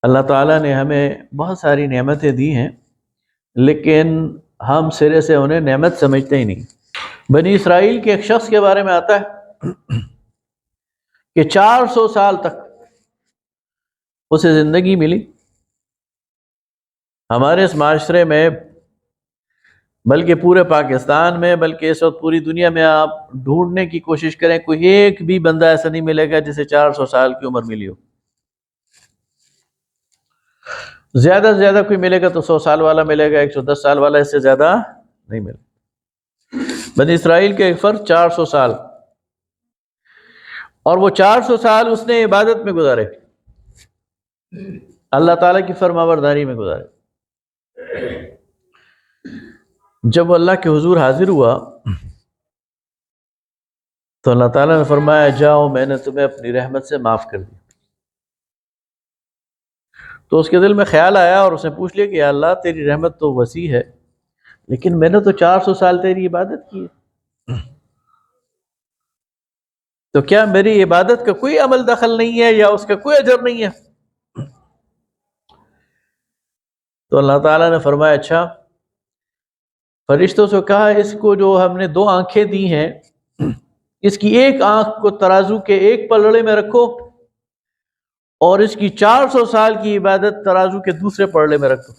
اللہ تعالیٰ نے ہمیں بہت ساری نعمتیں دی ہیں، لیکن ہم سرے سے انہیں نعمت سمجھتے ہی نہیں۔ بنی اسرائیل کے ایک شخص کے بارے میں آتا ہے کہ 400 سال تک اسے زندگی ملی۔ ہمارے اس معاشرے میں، بلکہ پورے پاکستان میں، بلکہ اس وقت پوری دنیا میں آپ ڈھونڈنے کی کوشش کریں، کوئی ایک بھی بندہ ایسا نہیں ملے گا جسے 400 سال کی عمر ملی ہو۔ زیادہ سے زیادہ کوئی ملے گا تو 100 سال والا ملے گا، 110 سال والا، اس سے زیادہ نہیں ملے گا۔ بنی اسرائیل کے ایک فرد 400 سال، اور وہ 400 سال اس نے عبادت میں گزارے، اللہ تعالیٰ کی فرمانبرداری میں گزارے۔ جب وہ اللہ کے حضور حاضر ہوا تو اللہ تعالیٰ نے فرمایا جاؤ، میں نے تمہیں اپنی رحمت سے معاف کر دی۔ تو اس کے دل میں خیال آیا اور اس نے پوچھ لیا کہ یا اللہ، تیری رحمت تو وسیع ہے، لیکن میں نے تو 400 سال تیری عبادت کی ہے، تو کیا میری عبادت کا کوئی عمل دخل نہیں ہے یا اس کا کوئی اجر نہیں ہے؟ تو اللہ تعالیٰ نے فرمایا اچھا، فرشتوں سے کہا اس کو جو ہم نے 2 آنکھیں دی ہیں، اس کی ایک آنکھ کو ترازو کے ایک پلڑے میں رکھو، اور اس کی 400 سال کی عبادت ترازو کے دوسرے پلڑے میں رکھو۔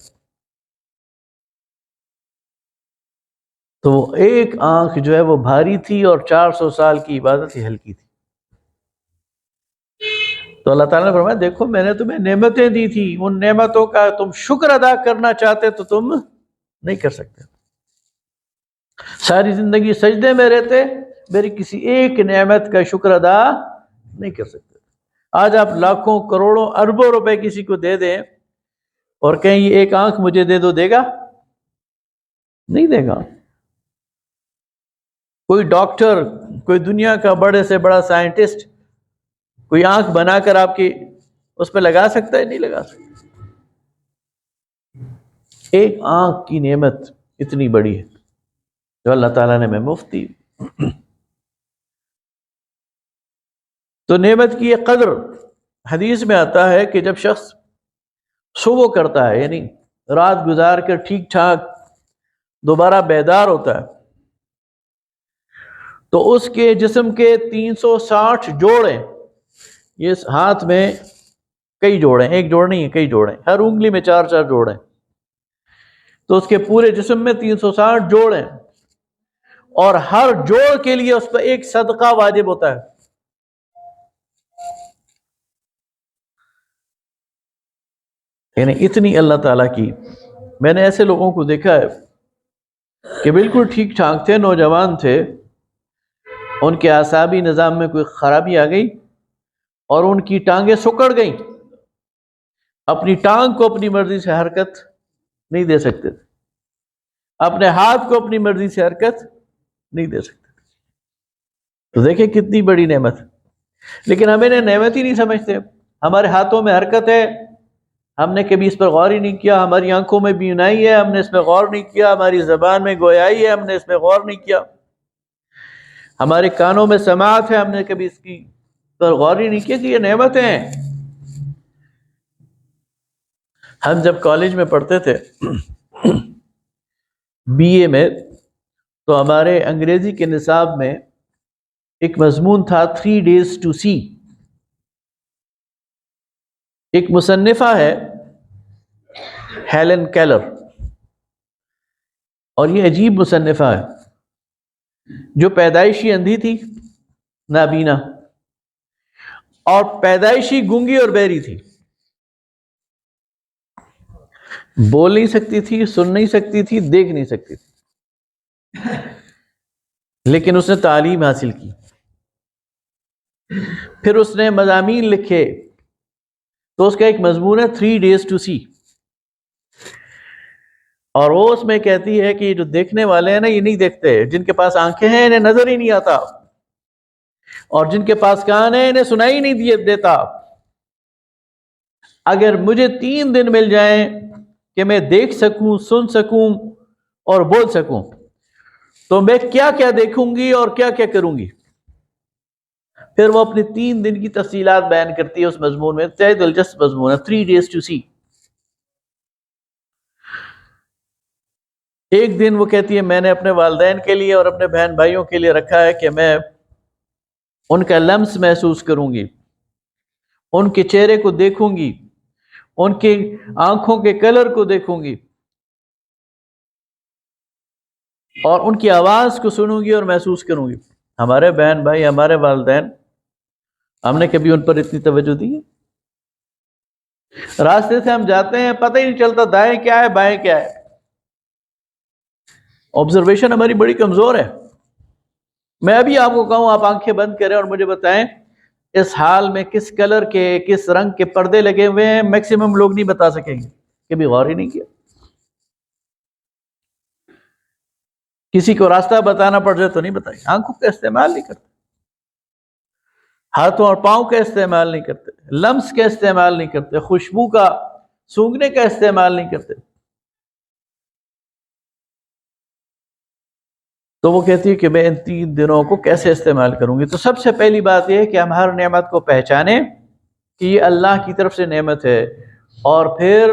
تو وہ ایک آنکھ جو ہے وہ بھاری تھی اور 400 سال کی عبادت ہی ہلکی تھی۔ تو اللہ تعالیٰ نے فرمایا دیکھو، میں نے تمہیں نعمتیں دی تھی، ان نعمتوں کا تم شکر ادا کرنا چاہتے تو تم نہیں کر سکتے، ساری زندگی سجدے میں رہتے، میری کسی ایک نعمت کا شکر ادا نہیں کر سکتے۔ آج آپ لاکھوں کروڑوں اربوں روپے کسی کو دے دیں اور کہیں یہ ایک آنکھ مجھے دے دو، دے گا؟ نہیں دے گا۔ کوئی ڈاکٹر، کوئی دنیا کا بڑے سے بڑا سائنٹسٹ کوئی آنکھ بنا کر آپ کی اس پہ لگا سکتا ہے؟ نہیں لگا سکتا۔ ایک آنکھ کی نعمت اتنی بڑی ہے جو اللہ تعالیٰ نے ہمیں مفت دی۔ تو نعمت کی یہ قدر حدیث میں آتا ہے کہ جب شخص صبح کرتا ہے، یعنی رات گزار کر ٹھیک ٹھاک دوبارہ بیدار ہوتا ہے، تو اس کے جسم کے 360 جوڑیں، یہ ہاتھ میں کئی جوڑیں، ایک جوڑ نہیں ہے، کئی جوڑیں، ہر انگلی میں 4 جوڑیں، تو اس کے پورے جسم میں 360 جوڑیں، اور ہر جوڑ کے لیے اس پر ایک صدقہ واجب ہوتا ہے۔ یعنی اتنی اللہ تعالیٰ کی۔ میں نے ایسے لوگوں کو دیکھا ہے کہ بالکل ٹھیک ٹھاک تھے، نوجوان تھے، ان کے اعصابی نظام میں کوئی خرابی آ گئی اور ان کی ٹانگیں سکڑ گئیں، اپنی ٹانگ کو اپنی مرضی سے حرکت نہیں دے سکتے تھے، اپنے ہاتھ کو اپنی مرضی سے حرکت نہیں دے سکتے تھے۔ تو دیکھیں کتنی بڑی نعمت، لیکن ہم انہیں نعمت ہی نہیں سمجھتے۔ ہمارے ہاتھوں میں حرکت ہے، ہم نے کبھی اس پر غور ہی نہیں کیا، ہماری آنکھوں میں بینائی ہے، ہم نے اس پہ غور نہیں کیا، ہماری زبان میں گویائی ہے، ہم نے اس پہ غور نہیں کیا، ہمارے کانوں میں سماعت ہے، ہم نے کبھی اس کی پر غور ہی نہیں کیا کہ یہ نعمتیں ہیں۔ ہم جب کالج میں پڑھتے تھے BA میں، تو ہمارے انگریزی کے نصاب میں ایک مضمون تھا 3 days to see۔ ایک مصنفہ ہے ہیلن کیلر، اور یہ عجیب مصنفہ ہے، جو پیدائشی اندھی تھی، نابینا، اور پیدائشی گونگی اور بہری تھی، بول نہیں سکتی تھی، سن نہیں سکتی تھی، دیکھ نہیں سکتی تھی، لیکن اس نے تعلیم حاصل کی۔ پھر اس نے مضامین لکھے، تو اس کا ایک مضمون ہے 3 days to see، اور وہ اس میں کہتی ہے کہ جو دیکھنے والے ہیں نا، یہ نہیں دیکھتے، جن کے پاس آنکھیں ہیں انہیں نظر ہی نہیں آتا، اور جن کے پاس کان ہیں انہیں سنائی نہیں دیتا۔ اگر مجھے 3 دن مل جائیں کہ میں دیکھ سکوں، سن سکوں اور بول سکوں، تو میں کیا کیا دیکھوں گی اور کیا کیا کروں گی۔ پھر وہ اپنے 3 دن کی تفصیلات بیان کرتی ہے اس مضمون میں، انتہائی دلچسپ مضمون ہے، 3 days to see۔ ایک دن وہ کہتی ہے میں نے اپنے والدین کے لیے اور اپنے بہن بھائیوں کے لیے رکھا ہے کہ میں ان کا لمس محسوس کروں گی، ان کے چہرے کو دیکھوں گی، ان کی آنکھوں کے کلر کو دیکھوں گی، اور ان کی آواز کو سنوں گی اور محسوس کروں گی۔ ہمارے بہن بھائی، ہمارے والدین، ہم نے کبھی ان پر اتنی توجہ دی ہے؟ راستے سے ہم جاتے ہیں، پتہ ہی نہیں چلتا دائیں کیا ہے بائیں کیا ہے۔ آبزرویشن ہماری بڑی کمزور ہے۔ میں ابھی آپ کو کہوں آپ آنکھیں بند کریں اور مجھے بتائیں اس حال میں کس کلر کے، کس رنگ کے پردے لگے ہوئے ہیں، میکسیمم لوگ نہیں بتا سکیں گے، کبھی غور ہی نہیں کیا۔ کسی کو راستہ بتانا پڑ جائے تو نہیں بتائیں، آنکھوں کا استعمال نہیں کرتے، ہاتھوں اور پاؤں کا استعمال نہیں کرتے، لمس کا استعمال نہیں کرتے، خوشبو کا، سونگھنے کا استعمال نہیں کرتے۔ تو وہ کہتی ہے کہ میں ان 3 دنوں کو کیسے استعمال کروں گی؟ تو سب سے پہلی بات یہ ہے کہ ہم ہر نعمت کو پہچانیں کہ یہ اللہ کی طرف سے نعمت ہے، اور پھر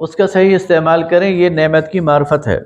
اس کا صحیح استعمال کریں، یہ نعمت کی معرفت ہے۔